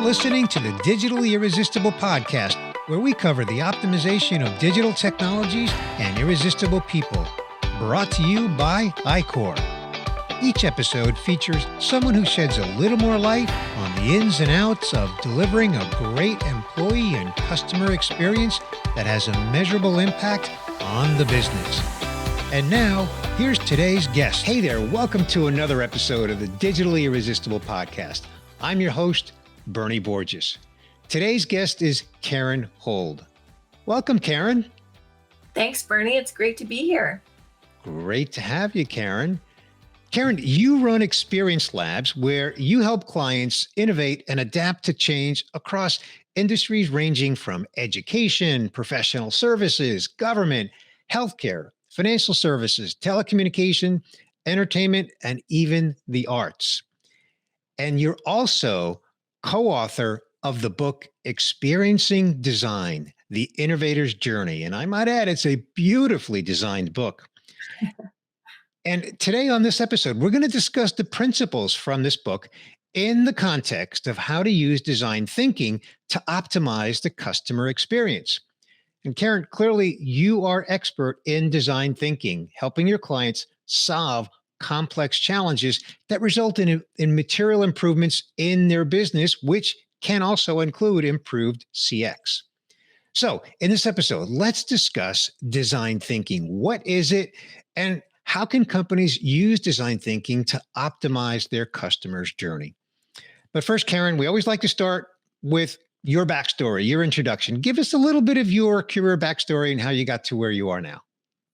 listening to the Digitally Irresistible podcast, where we cover the optimization of digital technologies and irresistible people. Brought to you by iCore. Each episode features someone who sheds a little more light on the ins and outs of delivering a great employee and customer experience that has a measurable impact on the business. And now, here's today's guest. Hey there, welcome to another episode of the Digitally Irresistible podcast. I'm your host, Bernie Borges. Today's guest is Karen Hold. Welcome, Karen. Thanks, Bernie. It's great to be here. Great to have you, Karen. Karen, you run experience labs where you help clients innovate and adapt to change across industries ranging from education, professional services, government, healthcare, financial services, telecommunication, entertainment, and even the arts. And you're also co-author of the book, Experiencing Design, The Innovator's Journey. And I might add, it's a beautifully designed book. And today on this episode, we're going to discuss the principles from this book in the context of how to use design thinking to optimize the customer experience. And Karen, clearly you are expert in design thinking, helping your clients solve complex challenges that result in material improvements in their business, which can also include improved CX. So in this episode, let's discuss design thinking. What is it, and how can companies use design thinking to optimize their customers' journey? But first, Karen, we always like to start with your backstory, your introduction. Give us a little bit of your career backstory and how you got to where you are now.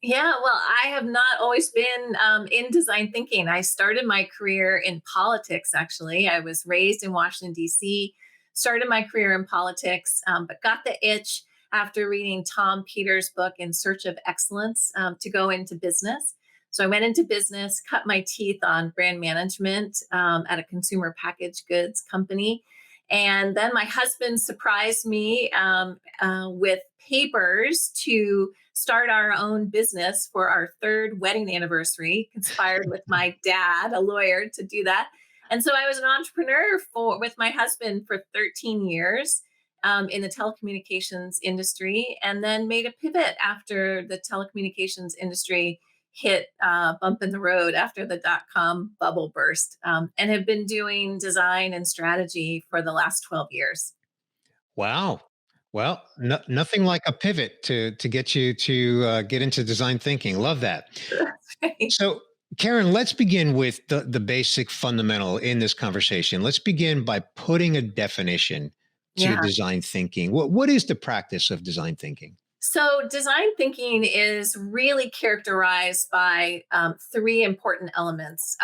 Yeah, well, I have not always been in design thinking. I started my career in politics, actually. I was raised in Washington, D.C., started my career in politics, but got the itch after reading Tom Peters' book, In Search of Excellence, to go into business. So I went into business, cut my teeth on brand management at a consumer packaged goods company. And then my husband surprised me with papers to start our own business for our third wedding anniversary, conspired with my dad, a lawyer, to do that. And so I was an entrepreneur with my husband for 13 years in the telecommunications industry, and then made a pivot after the telecommunications industry hit bump in the road after the dot-com bubble burst, and have been doing design and strategy for the last 12 years. Wow. Well, nothing like a pivot to get you to get into design thinking. Love that. Right. So, Karen, let's begin with the basic fundamental in this conversation. Let's begin by putting a definition to Yeah. design thinking. What is the practice of design thinking? So design thinking is really characterized by three important elements.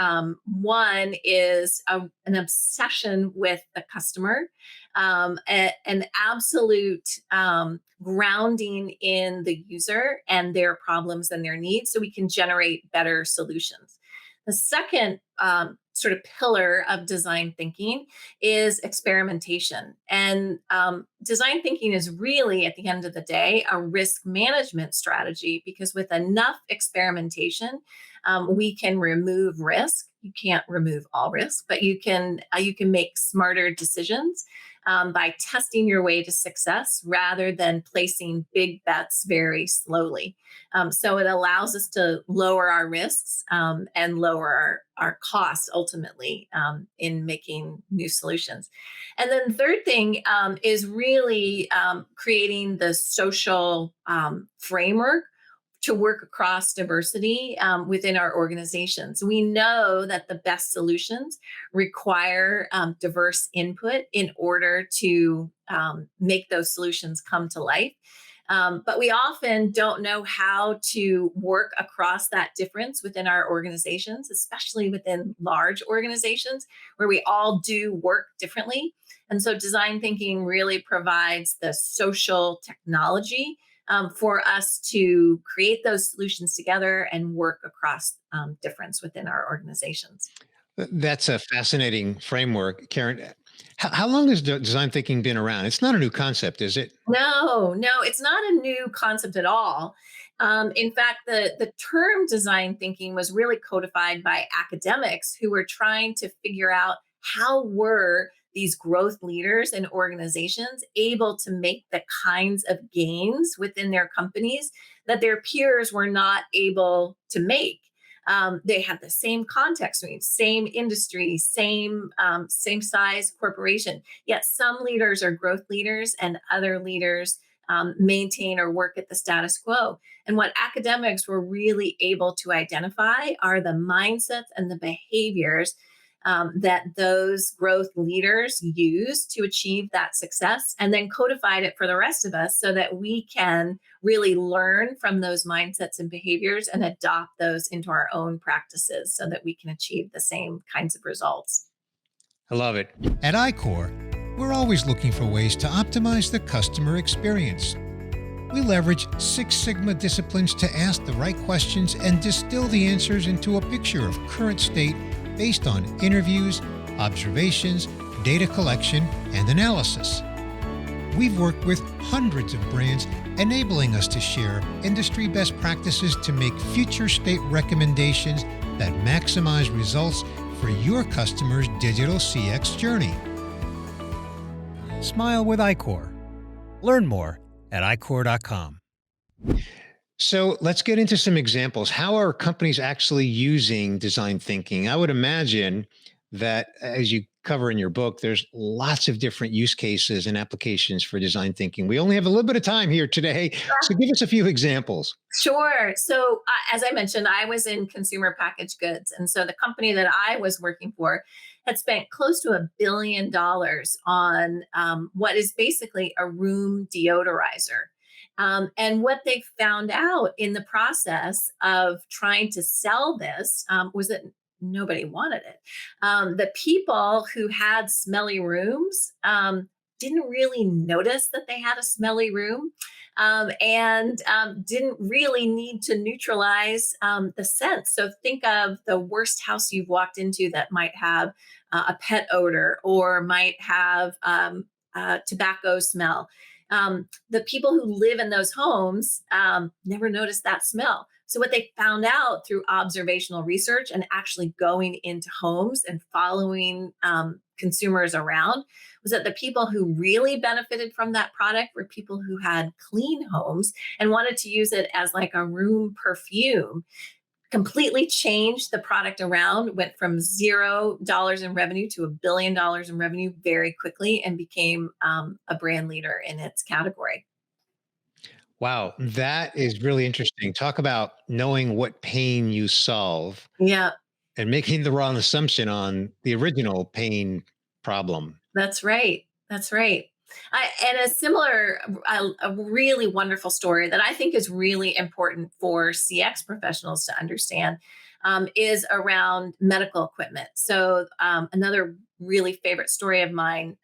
One is an obsession with the customer, an absolute grounding in the user and their problems and their needs so we can generate better solutions. The second sort of pillar of design thinking is experimentation. And design thinking is really, at the end of the day, a risk management strategy, because with enough experimentation, we can remove risk. You can't remove all risk, but you can make smarter decisions by testing your way to success rather than placing big bets very slowly. So it allows us to lower our risks and lower our costs ultimately in making new solutions. And then the third thing is really creating the social framework to work across diversity within our organizations. We know that the best solutions require diverse input in order to make those solutions come to life. But we often don't know how to work across that difference within our organizations, especially within large organizations where we all do work differently. And so design thinking really provides the social technology for us to create those solutions together and work across difference within our organizations. That's a fascinating framework, Karen. How long has design thinking been around? It's not a new concept, is it? No, it's not a new concept at all. In fact, the term design thinking was really codified by academics who were trying to figure out how were these growth leaders in organizations able to make the kinds of gains within their companies that their peers were not able to make. They had the same context range, same industry, same size corporation. Yet some leaders are growth leaders, and other leaders maintain or work at the status quo. And what academics were really able to identify are the mindsets and the behaviors that those growth leaders use to achieve that success, and then codified it for the rest of us so that we can really learn from those mindsets and behaviors and adopt those into our own practices so that we can achieve the same kinds of results. I love it. At iCore, we're always looking for ways to optimize the customer experience. We leverage Six Sigma disciplines to ask the right questions and distill the answers into a picture of current state based on interviews, observations, data collection, and analysis. We've worked with hundreds of brands, enabling us to share industry best practices to make future state recommendations that maximize results for your customers' digital CX journey. Smile with iCore. Learn more at iCore.com. So let's get into some examples. How are companies actually using design thinking? I would imagine that, as you cover in your book, there's lots of different use cases and applications for design thinking. We only have a little bit of time here today, so give us a few examples. Sure. So, as I mentioned, I was in consumer packaged goods. And so the company that I was working for had spent close to $1 billion on what is basically a room deodorizer. And what they found out in the process of trying to sell this was that nobody wanted it. The people who had smelly rooms didn't really notice that they had a smelly room, and didn't really need to neutralize the scent. So think of the worst house you've walked into that might have a pet odor or might have tobacco smell. The people who live in those homes never noticed that smell. So, what they found out through observational research and actually going into homes and following consumers around was that the people who really benefited from that product were people who had clean homes and wanted to use it as like a room perfume. Completely changed the product around, went from $0 in revenue to $1 billion in revenue very quickly, and became a brand leader in its category. Wow, that is really interesting. Talk about knowing what pain you solve Yeah. and making the wrong assumption on the original pain problem. That's right. That's right. And a similar, a really wonderful story that I think is really important for CX professionals to understand is around medical equipment. So, another really favorite story of mine,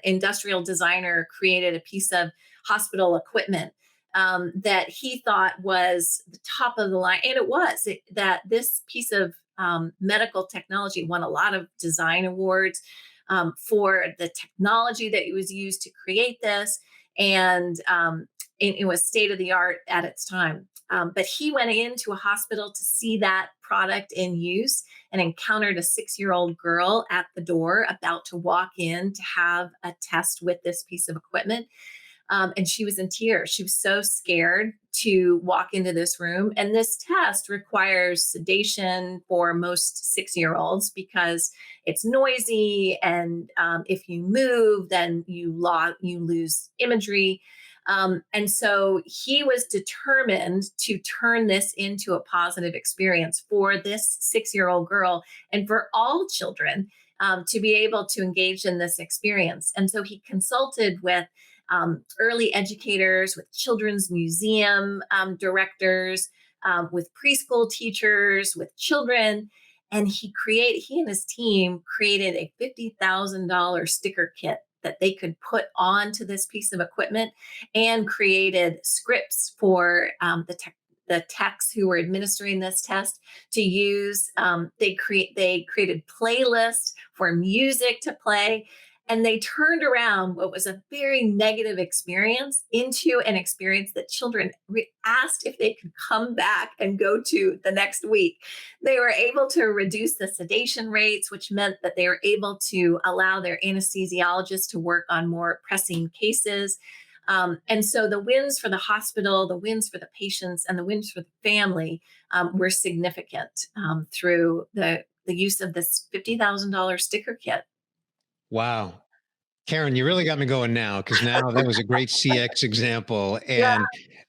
industrial designer created a piece of hospital equipment that he thought was the top of the line. And it was that this piece of medical technology won a lot of design awards for the technology that was used to create this. And it was state of the art at its time. But he went into a hospital to see that product in use and encountered a 6-year-old girl at the door about to walk in to have a test with this piece of equipment. And she was in tears. She was so scared to walk into this room. And this test requires sedation for most 6-year-olds because it's noisy. And if you move, then you lose imagery. And so he was determined to turn this into a positive experience for this 6-year-old girl and for all children to be able to engage in this experience. And so he consulted with early educators, with children's museum directors, with preschool teachers, with children. And he and his team created a $50,000 sticker kit that they could put onto this piece of equipment, and created scripts for the techs who were administering this test to use. They created playlists for music to play. And they turned around what was a very negative experience into an experience that children asked if they could come back and go to the next week. They were able to reduce the sedation rates, which meant that they were able to allow their anesthesiologists to work on more pressing cases. And so the wins for the hospital, the wins for the patients, and the wins for the family were significant through the use of this $50,000 sticker kit. Wow. Karen, you really got me going now, because now that was a great CX example. Yeah.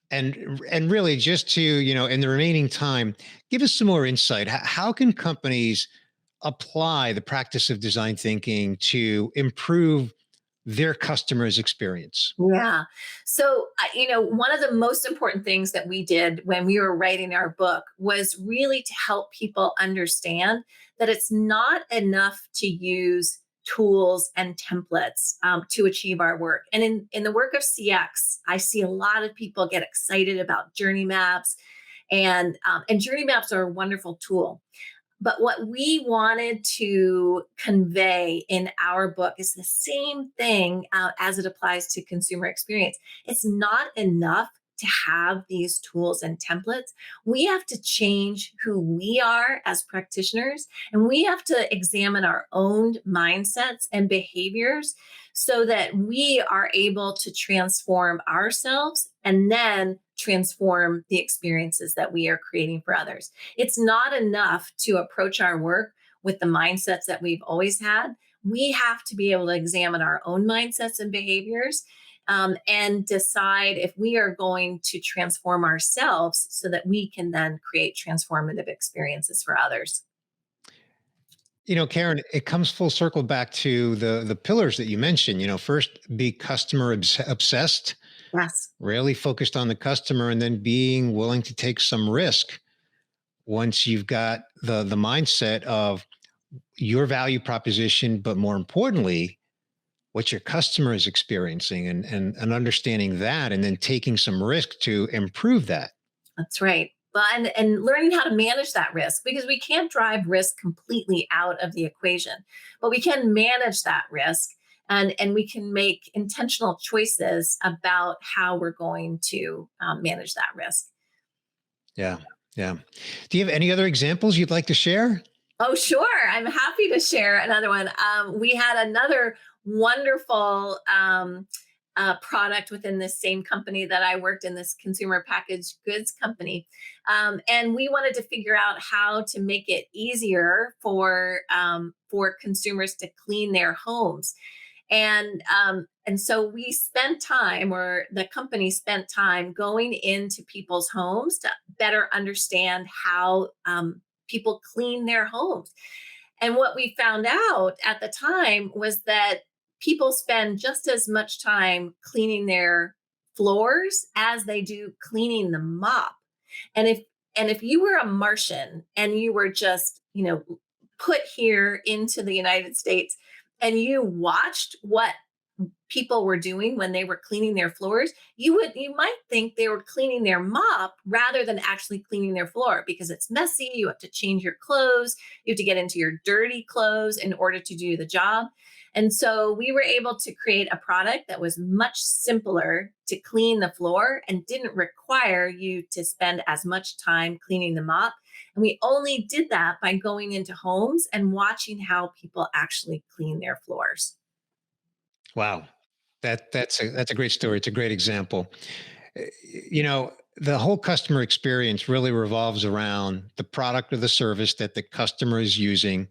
And really, just to, in the remaining time, give us some more insight. How can companies apply the practice of design thinking to improve their customers' experience? Yeah. So, one of the most important things that we did when we were writing our book was really to help people understand that it's not enough to use tools and templates to achieve our work. And in the work of CX, I see a lot of people get excited about journey maps, and journey maps are a wonderful tool. But what we wanted to convey in our book is the same thing as it applies to consumer experience. It's not enough to have these tools and templates. We have to change who we are as practitioners, and we have to examine our own mindsets and behaviors so that we are able to transform ourselves and then transform the experiences that we are creating for others. It's not enough to approach our work with the mindsets that we've always had. We have to be able to examine our own mindsets and behaviors and decide if we are going to transform ourselves so that we can then create transformative experiences for others. Karen, it comes full circle back to the pillars that you mentioned. First, be customer obsessed, Yes. really focused on the customer, and then being willing to take some risk once you've got the mindset of your value proposition, but more importantly, what your customer is experiencing, and understanding that, and then taking some risk to improve that. That's right. Well, and learning how to manage that risk, because we can't drive risk completely out of the equation, but we can manage that risk, and we can make intentional choices about how we're going to manage that risk. Yeah. Yeah. Do you have any other examples you'd like to share? Oh, sure. I'm happy to share another one. We had another wonderful product within this same company that I worked in, this consumer packaged goods company. And we wanted to figure out how to make it easier for consumers to clean their homes. And so we spent time, or the company spent time, going into people's homes to better understand how people clean their homes. And what we found out at the time was that people spend just as much time cleaning their floors as they do cleaning the mop. And if you were a Martian and you were just, put here into the United States, and you watched what people were doing when they were cleaning their floors, you might think they were cleaning their mop rather than actually cleaning their floor, because it's messy. You have to change your clothes, you have to get into your dirty clothes in order to do the job. And so we were able to create a product that was much simpler to clean the floor and didn't require you to spend as much time cleaning the mop. And we only did that by going into homes and watching how people actually clean their floors. Wow. That's a great story. It's a great example. Uh, the whole customer experience really revolves around the product or the service that the customer is using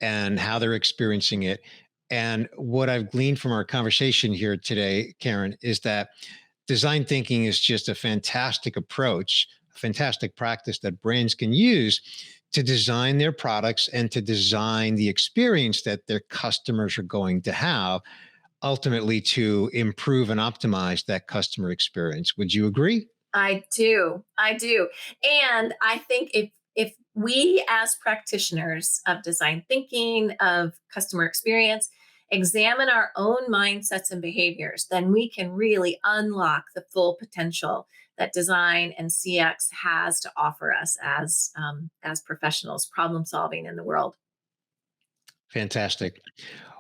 and how they're experiencing it. And what I've gleaned from our conversation here today, Karen, is that design thinking is just a fantastic approach, a fantastic practice that brands can use to design their products and to design the experience that their customers are going to have, ultimately to improve and optimize that customer experience. Would you agree? I do. I do. And I think if we as practitioners of design thinking, of customer experience, examine our own mindsets and behaviors, then we can really unlock the full potential that design and CX has to offer us as professionals problem solving in the world. Fantastic.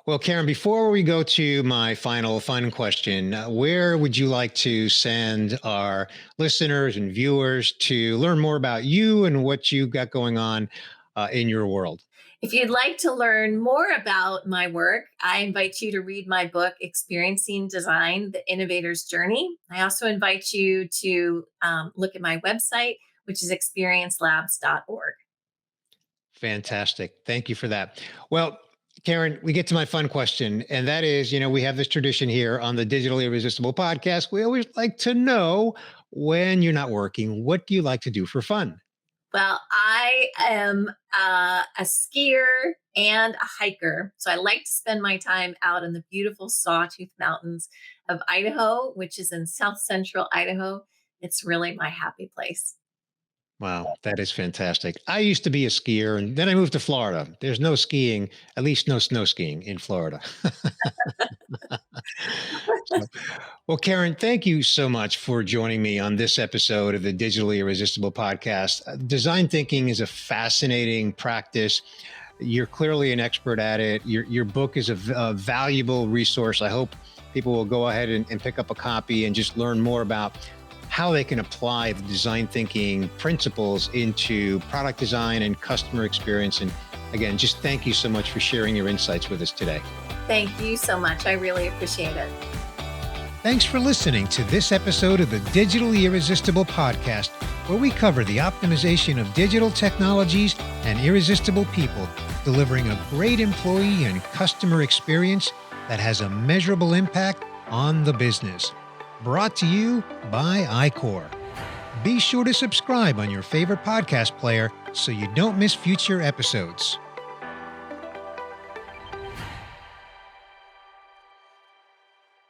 Well, Karen, before we go to my final fun question, where would you like to send our listeners and viewers to learn more about you and what you got going on in your world? If you'd like to learn more about my work, I invite you to read my book, Experiencing Design, The Innovator's Journey. I also invite you to look at my website, which is experiencelabs.org. Fantastic. Thank you for that. Well, Karen, we get to my fun question, and that is, we have this tradition here on the Digitally Irresistible podcast. We always like to know when you're not working, what do you like to do for fun? Well, I am a skier and a hiker. So I like to spend my time out in the beautiful Sawtooth Mountains of Idaho, which is in south central Idaho. It's really my happy place. Wow, that is fantastic. I used to be a skier and then I moved to Florida. There's no skiing, at least no snow skiing in Florida. So, well, Karen, thank you so much for joining me on this episode of the Digitally Irresistible podcast. Design thinking is a fascinating practice. You're clearly an expert at it. Your book is a valuable resource. I hope people will go ahead and pick up a copy and just learn more about how they can apply the design thinking principles into product design and customer experience. And again, just thank you so much for sharing your insights with us today. Thank you so much. I really appreciate it. Thanks for listening to this episode of the Digitally Irresistible podcast, where we cover the optimization of digital technologies and irresistible people, delivering a great employee and customer experience that has a measurable impact on the business. Brought to you by iCore. Be sure to subscribe on your favorite podcast player so you don't miss future episodes.